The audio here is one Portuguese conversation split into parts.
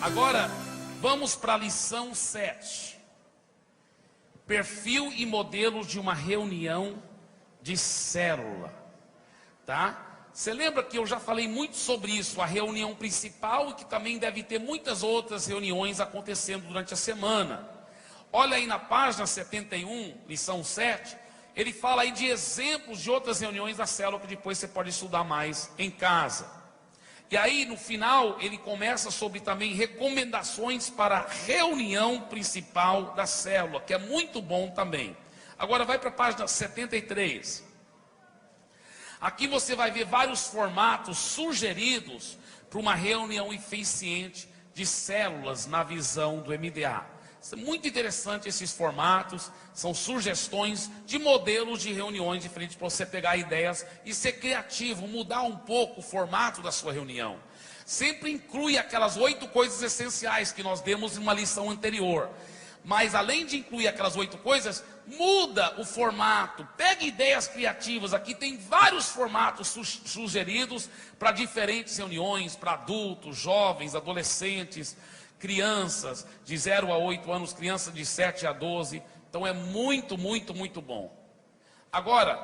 Agora, vamos para a lição 7. Perfil e modelos de uma reunião de célula. Tá? Você lembra que eu já falei muito sobre isso, a reunião principal, e que também deve ter muitas outras reuniões acontecendo durante a semana. Olha aí na página 71, lição 7, ele fala aí de exemplos de outras reuniões da célula que depois você pode estudar mais em casa. E aí no final ele começa sobre também recomendações para a reunião principal da célula, que é muito bom também. Agora vai para a página 73. Aqui você vai ver vários formatos sugeridos para uma reunião eficiente de células na visão do MDA. É muito interessante esses formatos, são sugestões de modelos de reuniões diferentes para você pegar ideias e ser criativo, mudar um pouco o formato da sua reunião. Sempre inclui aquelas 8 coisas essenciais que nós demos em uma lição anterior. Mas além de incluir aquelas 8 coisas, muda o formato, pega ideias criativas. Aqui tem vários formatos sugeridos para diferentes reuniões, para adultos, jovens, adolescentes, crianças de 0 a 8 anos, crianças de 7 a 12. Então é muito, muito, muito bom. Agora,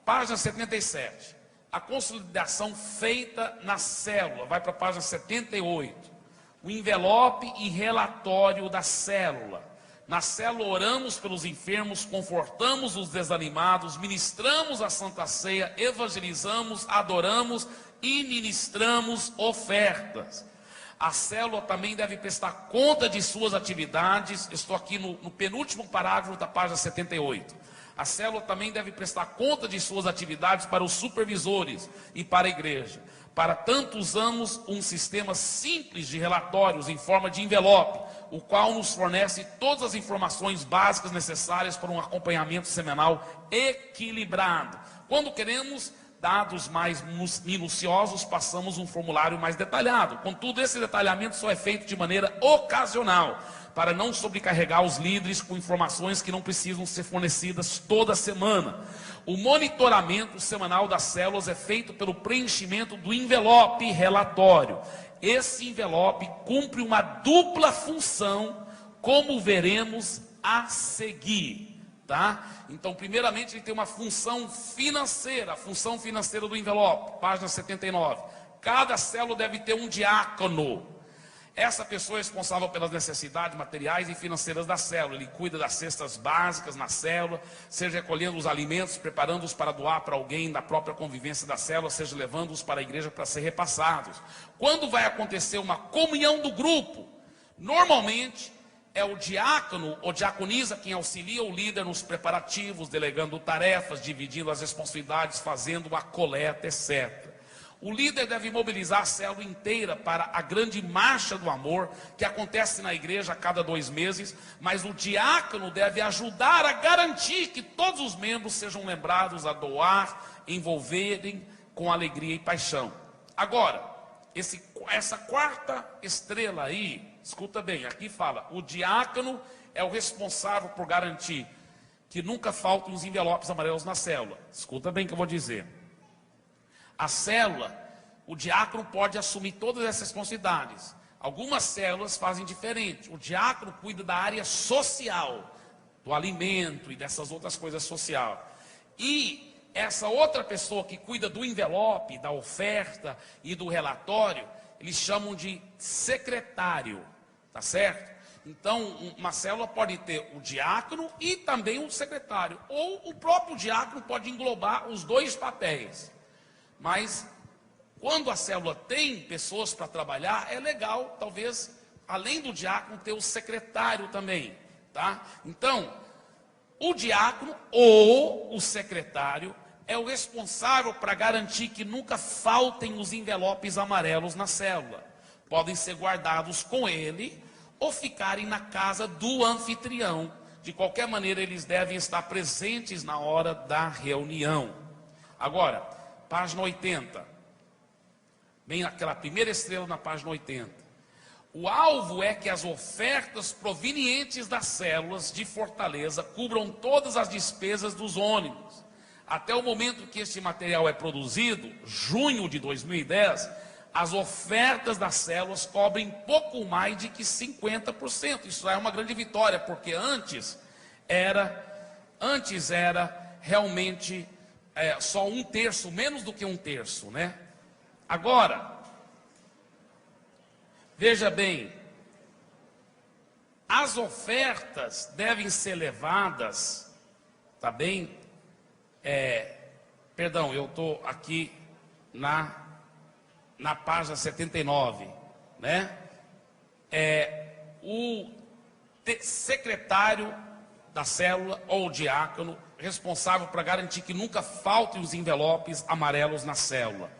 página 77. A consolidação feita na célula. Vai para a página 78. O envelope e relatório da célula. Na célula oramos pelos enfermos, confortamos os desanimados, ministramos a Santa Ceia, evangelizamos, adoramos e ministramos ofertas. A célula também deve prestar conta de suas atividades. Estou aqui no penúltimo parágrafo da página 78. A célula também deve prestar conta de suas atividades para os supervisores e para a igreja. Para tanto, usamos um sistema simples de relatórios em forma de envelope, o qual nos fornece todas as informações básicas necessárias para um acompanhamento semanal equilibrado. Quando queremos dados mais minuciosos, passamos um formulário mais detalhado. Contudo, esse detalhamento só é feito de maneira ocasional, para não sobrecarregar os líderes com informações que não precisam ser fornecidas toda semana. O monitoramento semanal das células é feito pelo preenchimento do envelope relatório. Esse envelope cumpre uma dupla função, como veremos a seguir. Tá? Então, primeiramente, ele tem uma função financeira, a função financeira do envelope, página 79. Cada célula deve ter um diácono. Essa pessoa é responsável pelas necessidades materiais e financeiras da célula. Ele cuida das cestas básicas na célula, seja recolhendo os alimentos, preparando-os para doar para alguém da própria convivência da célula, seja levando-os para a igreja para ser repassados. Quando vai acontecer uma comunhão do grupo, normalmente é o diácono ou diaconisa quem auxilia o líder nos preparativos, delegando tarefas, dividindo as responsabilidades, fazendo a coleta, etc. O líder deve mobilizar a célula inteira para a grande marcha do amor, que acontece na igreja a cada 2 meses, mas o diácono deve ajudar a garantir que todos os membros sejam lembrados a doar, envolverem com alegria e paixão. Agora, essa quarta estrela aí, escuta bem, aqui fala, o diácono é o responsável por garantir que nunca faltem os envelopes amarelos na célula. Escuta bem o que eu vou dizer. A célula, o diácono pode assumir todas essas responsabilidades. Algumas células fazem diferente. O diácono cuida da área social, do alimento e dessas outras coisas sociais. E essa outra pessoa que cuida do envelope, da oferta e do relatório, eles chamam de secretário, tá certo? Então, uma célula pode ter o diácono e também o secretário. Ou o próprio diácono pode englobar os 2 papéis. Mas, quando a célula tem pessoas para trabalhar, é legal, talvez, além do diácono, ter o secretário também, tá? Então, o diácono ou o secretário é o responsável para garantir que nunca faltem os envelopes amarelos na célula. Podem ser guardados com ele ou ficarem na casa do anfitrião. De qualquer maneira, eles devem estar presentes na hora da reunião. Agora, página 80. Bem aquela primeira estrela na página 80. O alvo é que as ofertas provenientes das células de Fortaleza cubram todas as despesas dos ônibus. Até o momento que este material é produzido, junho de 2010, as ofertas das células cobrem pouco mais de que 50%. Isso é uma grande vitória, porque antes era realmente só 1/3, menos do que 1/3, né? Agora, veja bem, as ofertas devem ser levadas, tá bem? Perdão, eu estou aqui na página 79, né? O secretário da célula ou o diácono responsável para garantir que nunca faltem os envelopes amarelos na célula.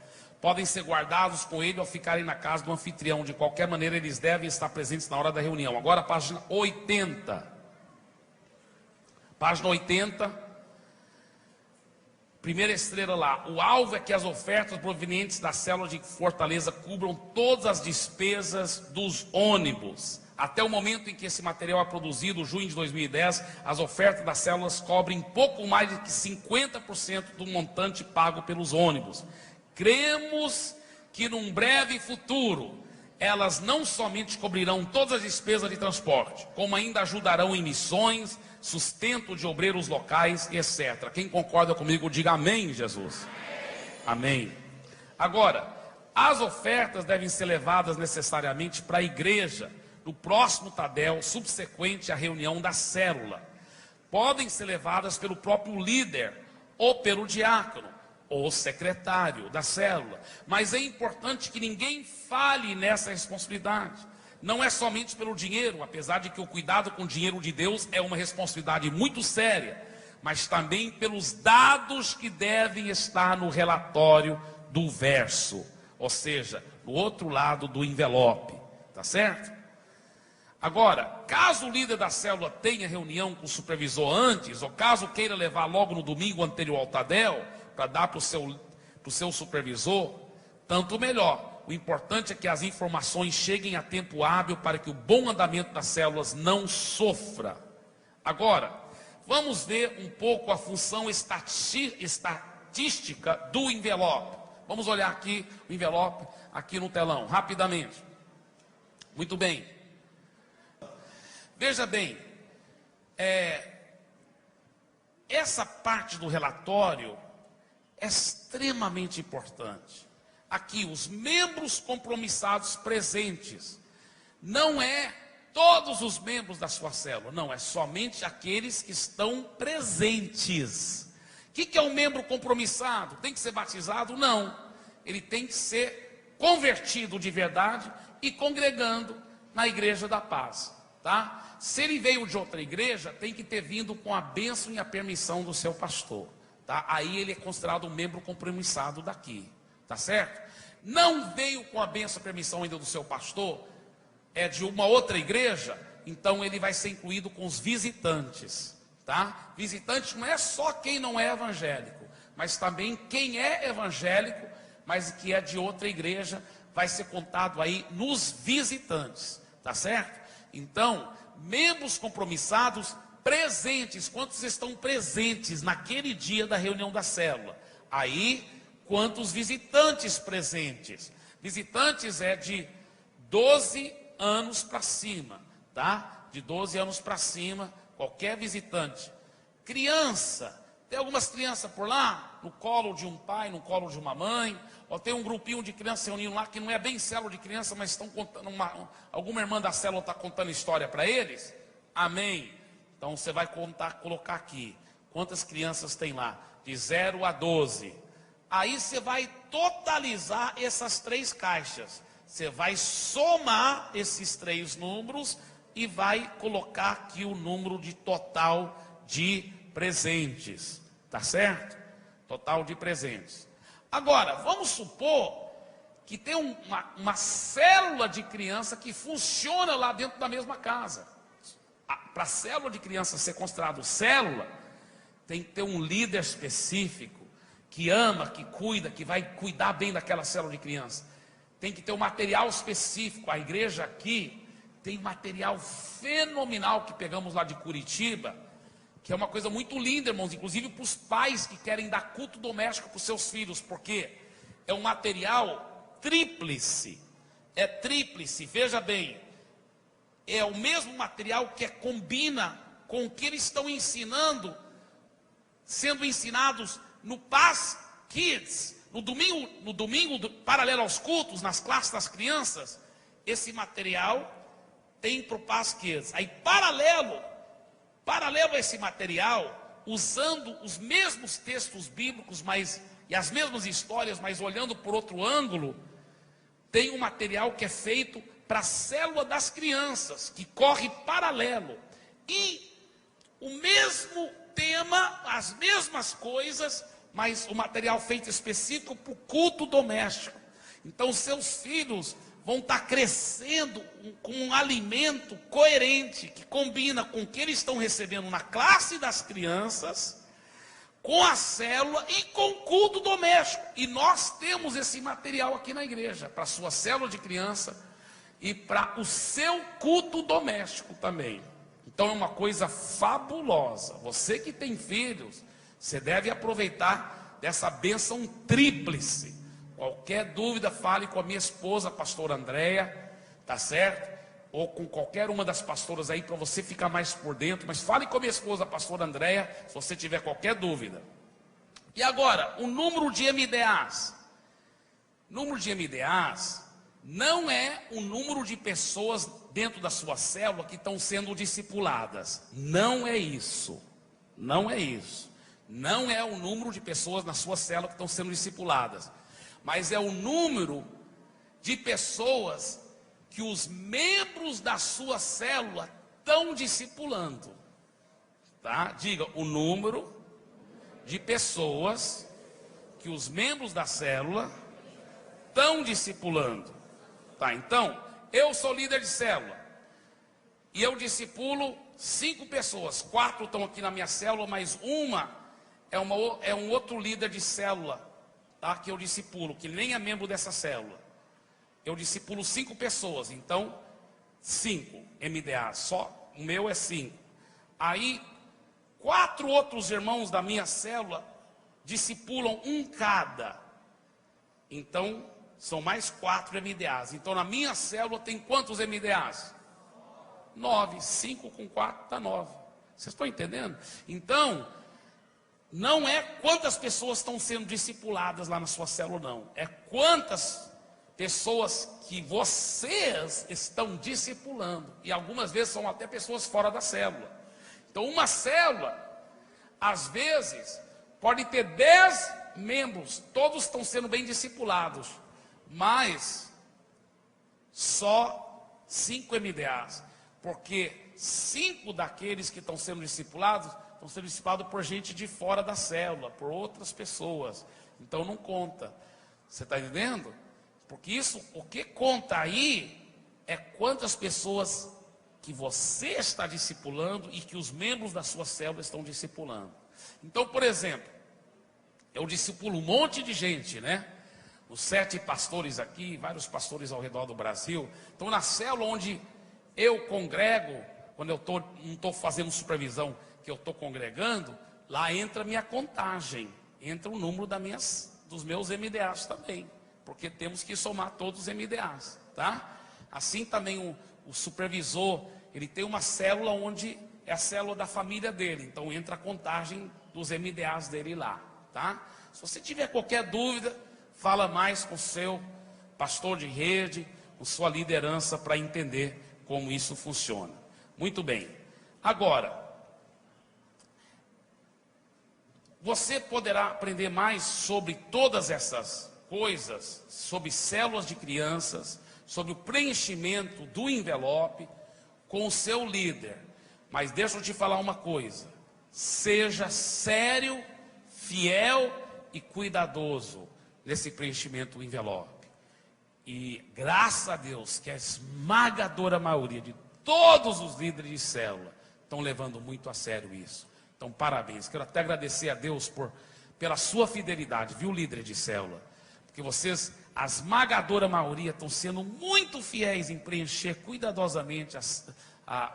Podem ser guardados com ele ao ficarem na casa do anfitrião. De qualquer maneira, eles devem estar presentes na hora da reunião. Agora, página 80. Página 80. Primeira estrela lá. O alvo é que as ofertas provenientes da célula de Fortaleza cubram todas as despesas dos ônibus. Até o momento em que esse material é produzido, junho de 2010, as ofertas das células cobrem pouco mais de que 50% do montante pago pelos ônibus. Cremos que num breve futuro, elas não somente cobrirão todas as despesas de transporte, como ainda ajudarão em missões, sustento de obreiros locais, etc. Quem concorda comigo, diga amém, Jesus. Amém. Agora, as ofertas devem ser levadas necessariamente para a igreja, no próximo Tadel, subsequente à reunião da célula. Podem ser levadas pelo próprio líder, ou pelo diácono, ou secretário da célula. Mas é importante que ninguém fale nessa responsabilidade. Não é somente pelo dinheiro, apesar de que o cuidado com o dinheiro de Deus é uma responsabilidade muito séria, mas também pelos dados que devem estar no relatório do verso, ou seja, no outro lado do envelope, tá certo? Agora, caso o líder da célula tenha reunião com o supervisor antes, ou caso queira levar logo no domingo anterior ao Tadel, para dar para o seu supervisor, tanto melhor. O importante é que as informações cheguem a tempo hábil para que o bom andamento das células não sofra. Agora, vamos ver um pouco a função estatística do envelope. Vamos olhar aqui o envelope, aqui no telão, rapidamente. Muito bem. Veja bem, essa parte do relatório é extremamente importante. Aqui, os membros compromissados presentes. Não é todos os membros da sua célula, não, é somente aqueles que estão presentes. O que é um membro compromissado? Tem que ser batizado? Não. Ele tem que ser convertido de verdade e congregando na Igreja da Paz, tá? Se ele veio de outra igreja, tem que ter vindo com a bênção e a permissão do seu pastor, tá? Aí ele é considerado um membro compromissado daqui, tá certo? Não veio com a bênção e a permissão ainda do seu pastor, é de uma outra igreja, então ele vai ser incluído com os visitantes, tá? Visitante não é só quem não é evangélico, mas também quem é evangélico, mas que é de outra igreja, vai ser contado aí nos visitantes, tá certo? Então, membros compromissados presentes, quantos estão presentes naquele dia da reunião da célula? Aí, quantos visitantes presentes? Visitantes é de 12 anos para cima, tá? De 12 anos para cima, qualquer visitante. Criança, tem algumas crianças por lá, no colo de um pai, no colo de uma mãe, ou tem um grupinho de crianças reunindo lá, que não é bem célula de criança, mas estão contando, alguma irmã da célula está contando história para eles? Amém. Então você vai colocar aqui, quantas crianças tem lá? De 0 a 12. Aí você vai totalizar essas 3 caixas. Você vai somar esses 3 números e vai colocar aqui o número de total de presentes. Tá certo? Total de presentes. Agora, vamos supor que tem uma célula de criança que funciona lá dentro da mesma casa. Para a célula de criança ser considerado célula, tem que ter um líder específico, que ama, que cuida, que vai cuidar bem daquela célula de criança. Tem que ter um material específico. A igreja aqui tem material fenomenal que pegamos lá de Curitiba, que é uma coisa muito linda, irmãos, inclusive para os pais que querem dar culto doméstico para os seus filhos, porque é um material tríplice. É tríplice, veja bem. É o mesmo material que combina com o que eles estão ensinando, sendo ensinados no Paz Kids, no domingo paralelo aos cultos, nas classes das crianças. Esse material tem para o Paz Kids. Aí paralelo a esse material, usando os mesmos textos bíblicos, e as mesmas histórias, mas olhando por outro ângulo, tem um material que é feito para a célula das crianças, que corre paralelo. E o mesmo tema, as mesmas coisas, mas o material feito específico para o culto doméstico. Então seus filhos vão estar crescendo com um alimento coerente, que combina com o que eles estão recebendo na classe das crianças, com a célula e com o culto doméstico. E nós temos esse material aqui na igreja, para a sua célula de criança e para o seu culto doméstico também. Então é uma coisa fabulosa. Você que tem filhos, você deve aproveitar dessa bênção tríplice. Qualquer dúvida, fale com a minha esposa, a pastora Andréia, tá certo? Ou com qualquer uma das pastoras aí, para você ficar mais por dentro. Mas fale com a minha esposa, a pastora Andréia, se você tiver qualquer dúvida. E agora, o número de MDAs. Número de MDAs não é o número de pessoas dentro da sua célula que estão sendo discipuladas. Não é isso. Não é isso. Não é o número de pessoas na sua célula que estão sendo discipuladas. Mas é o número de pessoas que os membros da sua célula estão discipulando. Tá? Diga, o número de pessoas que os membros da célula estão discipulando. Tá? Então, eu sou líder de célula. E eu discipulo 5 pessoas. 4 estão aqui na minha célula, mas uma é um outro líder de célula, tá? Que eu discipulo, que nem é membro dessa célula. Eu discipulo 5 pessoas, então 5 MDA, só o meu é 5. Aí 4 outros irmãos da minha célula discipulam um cada. Então são mais 4 MDAs. Então na minha célula tem quantos MDAs? 9. 5 com 4 dá 9. Vocês estão entendendo? Então não é quantas pessoas estão sendo discipuladas lá na sua célula, não. É quantas pessoas que vocês estão discipulando. E algumas vezes são até pessoas fora da célula. Então uma célula, às vezes, pode ter 10 membros. Todos estão sendo bem discipulados. Mas só 5 MDAs. Porque 5 daqueles que estão sendo discipulados estão sendo discipulados por gente de fora da célula, por outras pessoas. Então não conta. Você está entendendo? Porque isso, o que conta aí é quantas pessoas que você está discipulando e que os membros da sua célula estão discipulando. Então, por exemplo, eu discipulo um monte de gente, né? Os 7 pastores aqui, vários pastores ao redor do Brasil. Então, na célula onde eu congrego, quando eu não estou fazendo supervisão, que eu estou congregando, lá entra a minha contagem, entra o número dos meus MDAs também, porque temos que somar todos os MDAs, tá? Assim também o supervisor, ele tem uma célula onde é a célula da família dele, então entra a contagem dos MDAs dele lá, tá? Se você tiver qualquer dúvida, fala mais com o seu pastor de rede, com sua liderança, para entender como isso funciona. Muito bem. Agora, você poderá aprender mais sobre todas essas coisas, sobre células de crianças, sobre o preenchimento do envelope com o seu líder. Mas deixa eu te falar uma coisa: seja sério, fiel e cuidadoso nesse preenchimento do envelope. E graças a Deus que a esmagadora maioria de todos os líderes de célula estão levando muito a sério isso. Então, parabéns. Quero até agradecer a Deus pela sua fidelidade, viu, líder de célula? Porque vocês, a esmagadora maioria, estão sendo muito fiéis em preencher cuidadosamente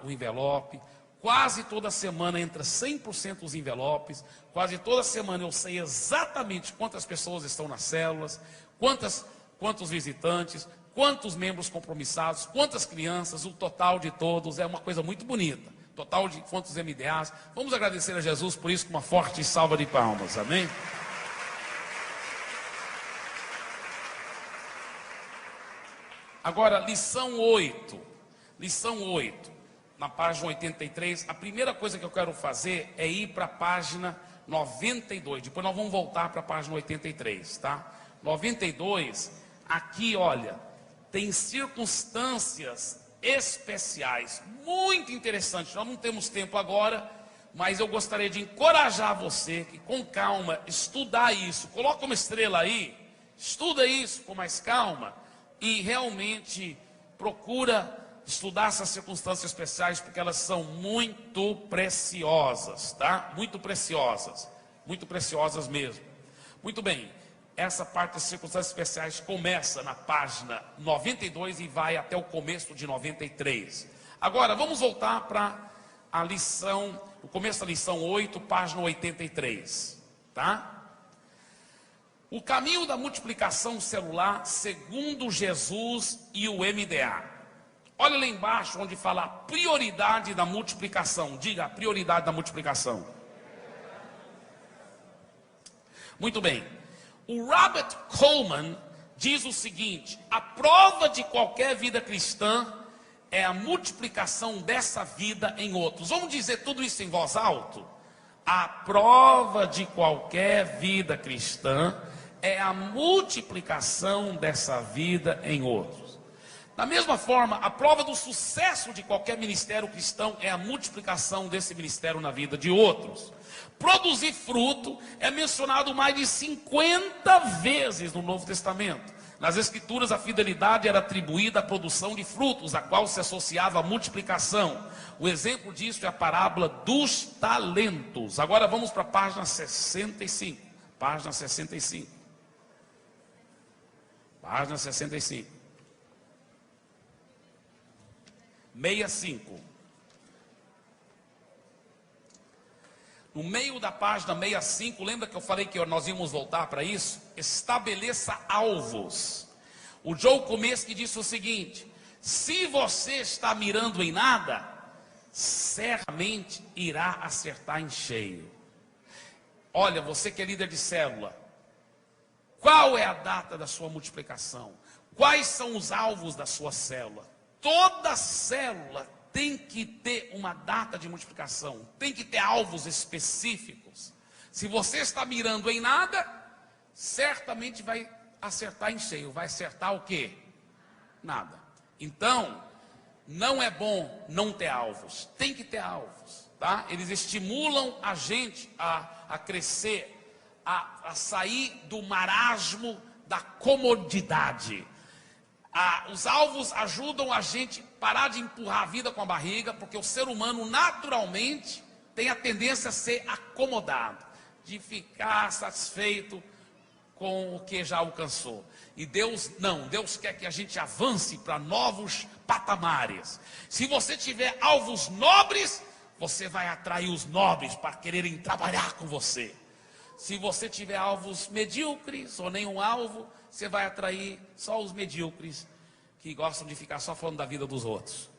o envelope. Quase toda semana entra 100% os envelopes. Quase toda semana eu sei exatamente quantas pessoas estão nas células, quantas quantos visitantes, quantos membros compromissados, quantas crianças, o total de todos, é uma coisa muito bonita. Total de quantos MDAs. Vamos agradecer a Jesus por isso com uma forte salva de palmas, amém? Agora, lição 8, na página 83, a primeira coisa que eu quero fazer é ir para a página 92, depois nós vamos voltar para a página 83, tá? 92, aqui, olha, tem circunstâncias especiais, muito interessantes. Nós não temos tempo agora, mas eu gostaria de encorajar você que com calma estudar isso. Coloca uma estrela aí, estuda isso com mais calma e realmente procura estudar essas circunstâncias especiais, porque elas são muito preciosas, tá? Muito preciosas mesmo. Muito bem. Essa parte das circunstâncias especiais começa na página 92 e vai até o começo de 93. Agora, vamos voltar para a lição, o começo da lição 8, página 83, tá? O caminho da multiplicação celular segundo Jesus e o MDA. Olha lá embaixo onde fala a prioridade da multiplicação. Diga a prioridade da multiplicação. Muito bem. O Robert Coleman diz o seguinte: a prova de qualquer vida cristã é a multiplicação dessa vida em outros. Vamos dizer tudo isso em voz alta? A prova de qualquer vida cristã é a multiplicação dessa vida em outros. Da mesma forma, a prova do sucesso de qualquer ministério cristão é a multiplicação desse ministério na vida de outros. Produzir fruto é mencionado mais de 50 vezes no Novo Testamento. Nas Escrituras, a fidelidade era atribuída à produção de frutos, a qual se associava à multiplicação. O exemplo disso é a parábola dos talentos. Agora vamos para a página 65. Página 65. Página 65. 65. No meio da página 65, lembra que eu falei que nós íamos voltar para isso? Estabeleça alvos. O Joe Comeski disse o seguinte: se você está mirando em nada, certamente irá acertar em cheio. Olha, você que é líder de célula, qual é a data da sua multiplicação? Quais são os alvos da sua célula? Toda célula tem que ter uma data de multiplicação, tem que ter alvos específicos. Se você está mirando em nada, certamente vai acertar em cheio. Vai acertar o quê? Nada. Então, não é bom não ter alvos, tem que ter alvos, tá? Eles estimulam a gente a crescer, a sair do marasmo da comodidade. Os alvos ajudam a gente a parar de empurrar a vida com a barriga, porque o ser humano naturalmente tem a tendência a ser acomodado, de ficar satisfeito com o que já alcançou. E Deus não, Deus quer que a gente avance para novos patamares. Se você tiver alvos nobres, você vai atrair os nobres para quererem trabalhar com você. Se você tiver alvos medíocres ou nenhum alvo, você vai atrair só os medíocres que gostam de ficar só falando da vida dos outros.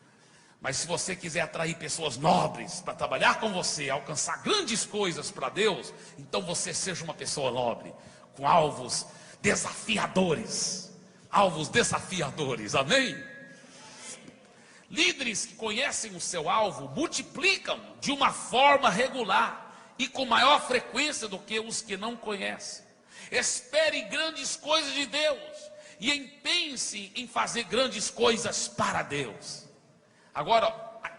Mas se você quiser atrair pessoas nobres para trabalhar com você, alcançar grandes coisas para Deus, então você seja uma pessoa nobre, com alvos desafiadores. Alvos desafiadores, amém? Líderes que conhecem o seu alvo multiplicam de uma forma regular e com maior frequência do que os que não conhecem. Espere grandes coisas de Deus e empenhe-se em fazer grandes coisas para Deus. Agora,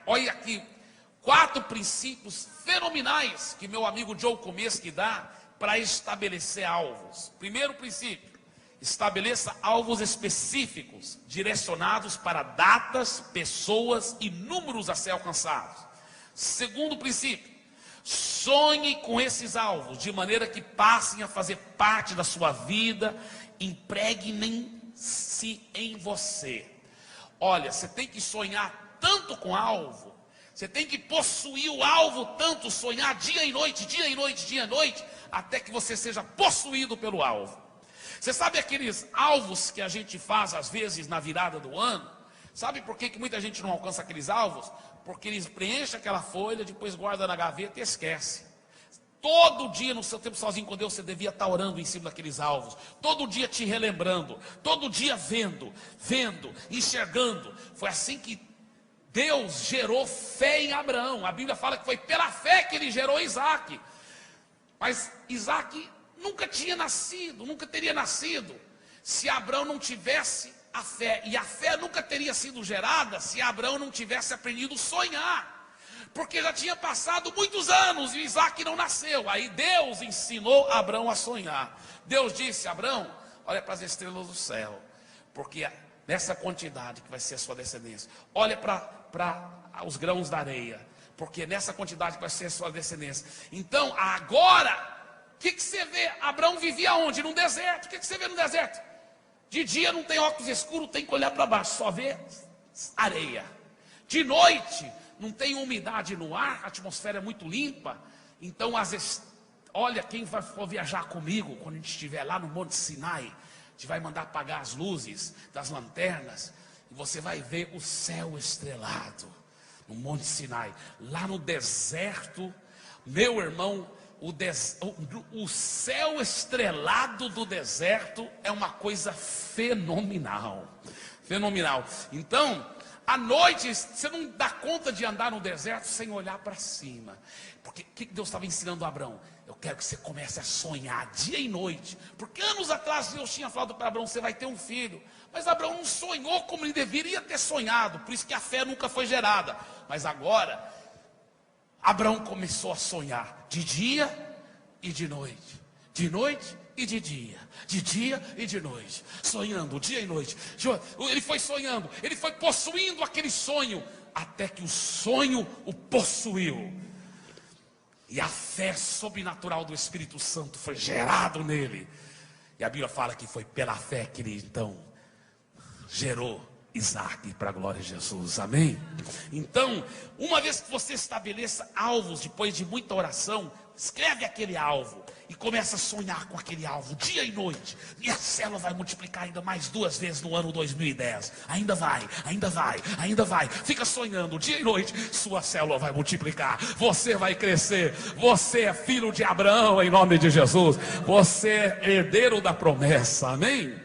olha aqui 4 princípios fenomenais que meu amigo Joe Comeski dá para estabelecer alvos. Primeiro princípio: estabeleça alvos específicos, direcionados para datas, pessoas e números a ser alcançados. Segundo princípio: sonhe com esses alvos, de maneira que passem a fazer parte da sua vida, impreguem-se em você. Olha, você tem que sonhar tanto com alvo, você tem que possuir o alvo tanto, sonhar dia e noite, dia e noite, dia e noite, até que você seja possuído pelo alvo. Você sabe aqueles alvos que a gente faz às vezes na virada do ano? Sabe por que muita gente não alcança aqueles alvos? Porque eles preenchem aquela folha, depois guarda na gaveta e esquece. Todo dia no seu tempo sozinho com Deus, você devia estar orando em cima daqueles alvos. Todo dia te relembrando, todo dia vendo, enxergando. Foi assim que Deus gerou fé em Abraão. A Bíblia fala que foi pela fé que ele gerou Isaac. Mas Isaac nunca tinha nascido, nunca teria nascido, se Abraão não tivesse a fé. E a fé nunca teria sido gerada se Abraão não tivesse aprendido a sonhar. Porque já tinha passado muitos anos e Isaac não nasceu. Aí Deus ensinou Abraão a sonhar. Deus disse: Abraão, olha para as estrelas do céu, porque nessa quantidade que vai ser a sua descendência. Olha para os grãos da areia, porque nessa quantidade que vai ser a sua descendência. Então agora, o que você vê? Abraão vivia onde? Num deserto. O que você vê no deserto? De dia não tem óculos escuros, tem que olhar para baixo, só vê areia. De noite não tem umidade no ar, a atmosfera é muito limpa. Então, às vezes, olha, quem for viajar comigo, quando a gente estiver lá no Monte Sinai, a gente vai mandar apagar as luzes das lanternas, e você vai ver o céu estrelado, no Monte Sinai. Lá no deserto, meu irmão, o céu estrelado do deserto é uma coisa fenomenal. Fenomenal. Então, à noite, você não dá conta de andar no deserto sem olhar para cima. Porque o que Deus estava ensinando a Abraão? Eu quero que você comece a sonhar dia e noite. Porque anos atrás Deus tinha falado para Abraão: você vai ter um filho. Mas Abraão não sonhou como ele deveria ter sonhado. Por isso que a fé nunca foi gerada. Mas agora, Abraão começou a sonhar de dia e de noite. De noite e de dia e de noite, sonhando dia e noite. Ele foi sonhando, ele foi possuindo aquele sonho, até que o sonho o possuiu, e a fé sobrenatural do Espírito Santo foi gerado nele. E a Bíblia fala que foi pela fé que ele então gerou Isaac, para a glória de Jesus, amém? Então, uma vez que você estabeleça alvos, depois de muita oração, escreve aquele alvo e começa a sonhar com aquele alvo dia e noite. E a célula vai multiplicar ainda mais 2 vezes no ano 2010. Ainda vai. Fica sonhando dia e noite. Sua célula vai multiplicar. Você vai crescer. Você é filho de Abraão, em nome de Jesus. Você é herdeiro da promessa, amém?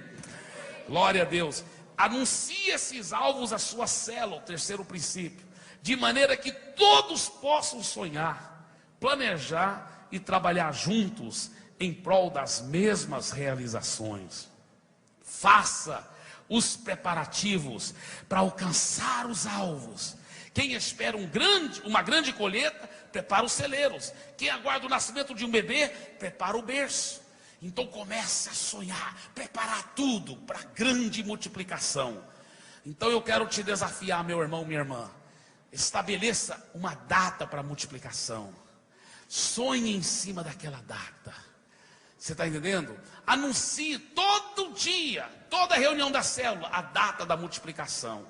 Glória a Deus. Anuncie esses alvos à sua célula, o terceiro princípio, de maneira que todos possam sonhar, planejar e trabalhar juntos em prol das mesmas realizações. Faça os preparativos para alcançar os alvos. Quem espera uma grande colheita, prepara os celeiros. Quem aguarda o nascimento de um bebê, prepara o berço. Então comece a sonhar, preparar tudo para grande multiplicação. Então eu quero te desafiar, meu irmão, minha irmã. Estabeleça uma data para multiplicação. Sonhe em cima daquela data. Você está entendendo? Anuncie todo dia, toda reunião da célula, a data da multiplicação.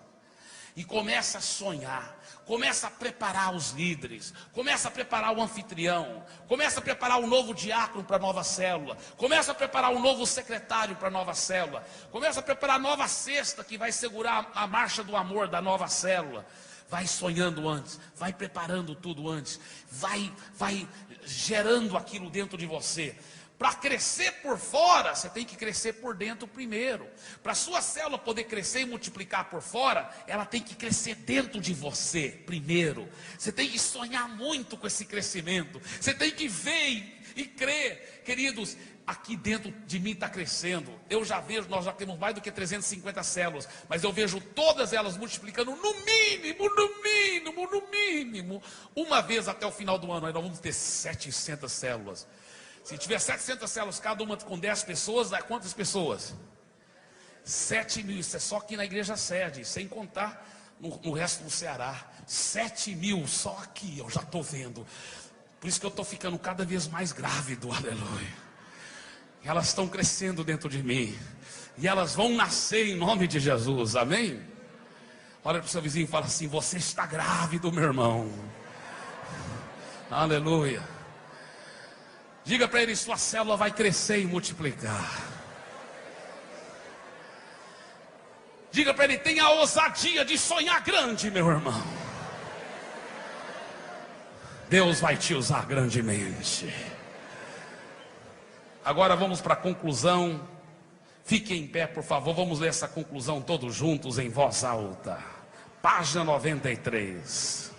E comece a sonhar. Começa a preparar os líderes, começa a preparar o anfitrião, começa a preparar o novo diácono para a nova célula, começa a preparar o novo secretário para a nova célula, começa a preparar a nova cesta que vai segurar a marcha do amor da nova célula. Vai sonhando antes, vai preparando tudo antes, vai gerando aquilo dentro de você. Para crescer por fora, você tem que crescer por dentro primeiro. Para a sua célula poder crescer e multiplicar por fora, ela tem que crescer dentro de você primeiro. Você tem que sonhar muito com esse crescimento. Você tem que ver e crer. Queridos, aqui dentro de mim está crescendo. Eu já vejo, nós já temos mais do que 350 células. Mas eu vejo todas elas multiplicando no mínimo, uma vez até o final do ano. Aí nós vamos ter 700 células. Se tiver 700 células, cada uma com 10 pessoas, dá quantas pessoas? 7 mil, isso é só aqui na igreja sede, sem contar no resto do Ceará. 7 mil, só aqui, eu já estou vendo. Por isso que eu estou ficando cada vez mais grávido, aleluia. Elas estão crescendo dentro de mim. E elas vão nascer em nome de Jesus, amém? Olha para o seu vizinho e fala assim: você está grávido, meu irmão. Aleluia. Diga para ele: sua célula vai crescer e multiplicar. Diga para ele: tenha a ousadia de sonhar grande, meu irmão. Deus vai te usar grandemente. Agora vamos para a conclusão. Fique em pé, por favor. Vamos ler essa conclusão todos juntos em voz alta. Página 93.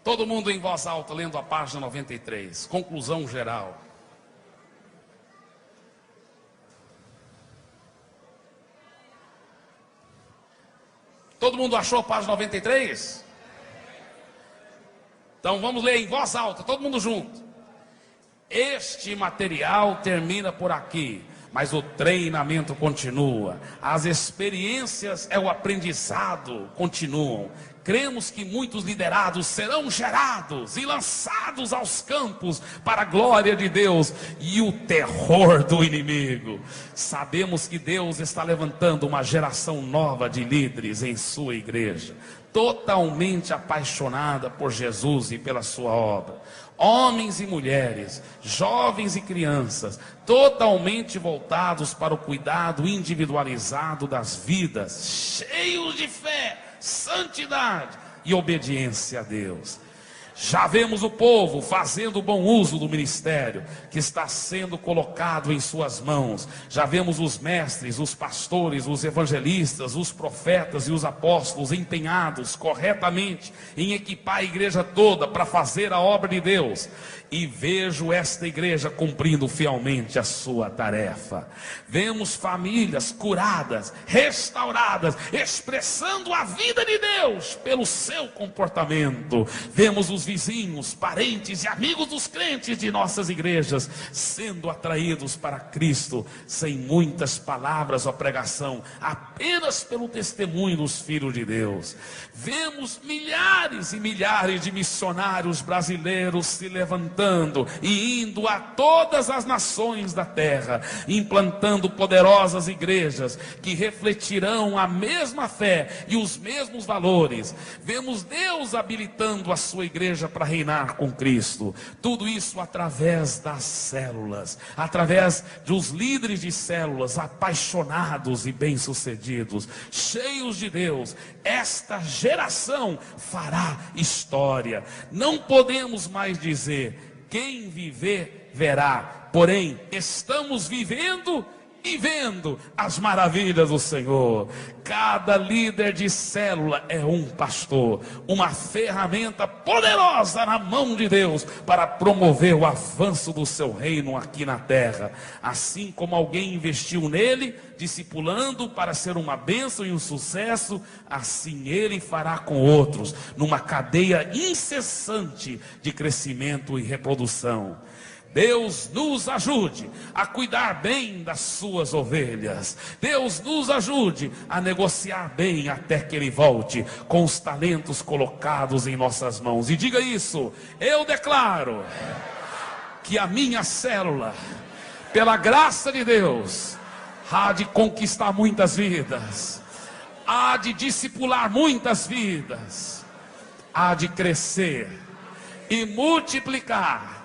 Todo mundo em voz alta, lendo a página 93. Conclusão geral. Todo mundo achou a página 93? Então vamos ler em voz alta, todo mundo junto. Este material termina por aqui, mas o treinamento continua. As experiências, o aprendizado continuam. Cremos que muitos liderados serão gerados e lançados aos campos para a glória de Deus e o terror do inimigo. Sabemos que Deus está levantando uma geração nova de líderes em sua igreja, totalmente apaixonada por Jesus e pela sua obra. Homens e mulheres, jovens e crianças, totalmente voltados para o cuidado individualizado das vidas, cheios de fé, santidade e obediência a Deus. Já vemos o povo fazendo bom uso do ministério que está sendo colocado em suas mãos. Já vemos os mestres, os pastores, os evangelistas, os profetas e os apóstolos empenhados corretamente em equipar a igreja toda para fazer a obra de Deus. E vejo esta igreja cumprindo fielmente a sua tarefa. Vemos famílias curadas, restauradas, expressando a vida de Deus pelo seu comportamento. Vemos os vizinhos, parentes e amigos dos crentes de nossas igrejas sendo atraídos para Cristo, sem muitas palavras ou pregação, apenas pelo testemunho dos filhos de Deus. Vemos milhares e milhares de missionários brasileiros se levantando e indo a todas as nações da terra, implantando poderosas igrejas que refletirão a mesma fé e os mesmos valores. Vemos Deus habilitando a sua igreja para reinar com Cristo. Tudo isso através das células, através dos líderes de células apaixonados e bem-sucedidos, cheios de Deus. Esta geração fará história. Não podemos mais dizer: quem viver, verá. Porém, estamos vivendo e vendo as maravilhas do Senhor. Cada líder de célula é um pastor, uma ferramenta poderosa na mão de Deus para promover o avanço do seu reino aqui na terra. Assim como alguém investiu nele, discipulando para ser uma bênção e um sucesso, assim ele fará com outros, numa cadeia incessante de crescimento e reprodução. Deus nos ajude a cuidar bem das suas ovelhas. Deus nos ajude a negociar bem até que Ele volte, com os talentos colocados em nossas mãos. E diga isso: eu declaro que a minha célula, pela graça de Deus, há de conquistar muitas vidas, há de discipular muitas vidas, há de crescer e multiplicar.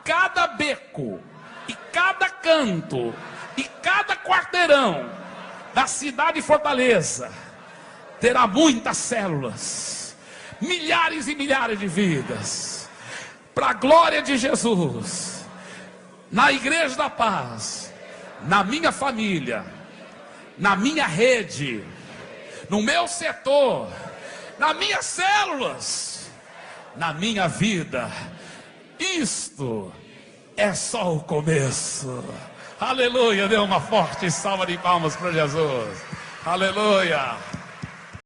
Cada beco, e cada canto, e cada quarteirão da cidade de Fortaleza terá muitas células, milhares e milhares de vidas, para a glória de Jesus, na Igreja da Paz, na minha família, na minha rede, no meu setor, nas minhas células, na minha vida. Isto é só o começo. Aleluia, dê uma forte salva de palmas para Jesus. Aleluia.